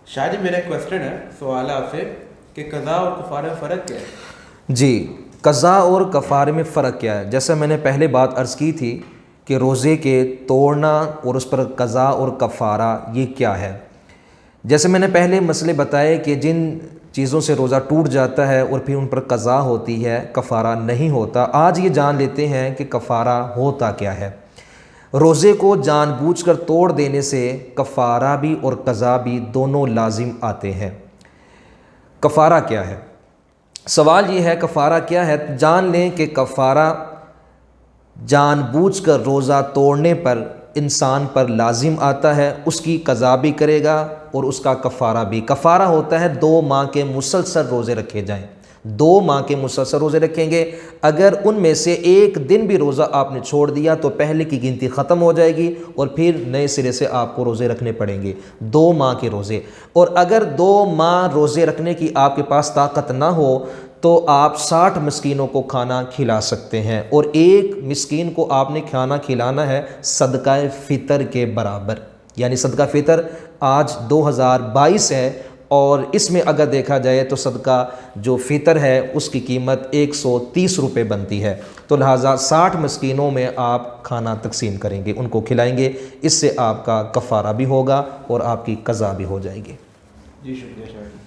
शायद मेरा क्वेश्चन है, सवाल है आपसे कि कज़ा और कफ़ारे में फ़र्क क्या है? जी, कज़ा और कफ़ारे में फ़र्क क्या है? जैसे मैंने पहले बात अर्ज़ की थी कि रोज़े के तोड़ना और उस पर कज़ा और कफ़ारा ये क्या है। जैसे मैंने पहले मसले बताए कि जिन चीज़ों से रोज़ा टूट जाता है और फिर उन पर कज़ा होती है, कफ़ारा नहीं होता। आज ये जान लेते हैं कि कफ़ारा होता क्या है। रोज़े को जानबूझकर तोड़ देने से कफ़ारा भी और कज़ा भी दोनों लाजिम आते हैं। कफ़ारा क्या है? सवाल ये है कफ़ारा क्या है। जान लें कि कफ़ारा जानबूझकर रोज़ा तोड़ने पर इंसान पर लाजिम आता है, उसकी कज़ा भी करेगा और उसका कफ़ारा भी। कफ़ारा होता है 2 माह के मुसलसल रोज़े रखे जाएं। 2 माह के मुसलसल रोज़े रखेंगे, अगर उनमें से एक दिन भी रोज़ा आपने छोड़ दिया तो पहले की गिनती ख़त्म हो जाएगी और फिर नए सिरे से आपको रोज़े रखने पड़ेंगे, 2 माह के रोज़े। और अगर 2 माह रोज़े रखने की आपके पास ताकत ना हो तो आप 60 मिस्कीनों को खाना खिला सकते हैं और एक मिस्कीन को आपने खाना खिलाना है सदका फ़ितर के बराबर। यानी सदका फ़ितर आज 2022 है और इसमें अगर देखा जाए तो सदका जो फ़ितर है उसकी कीमत 130 रुपये बनती है। तो लिहाजा 60 मिस्कीनों में आप खाना तकसीम करेंगे, उनको खिलाएंगे, इससे आपका कफ़ारा भी होगा और आपकी कज़ा भी हो जाएगी। जी शुक्रिया शायद।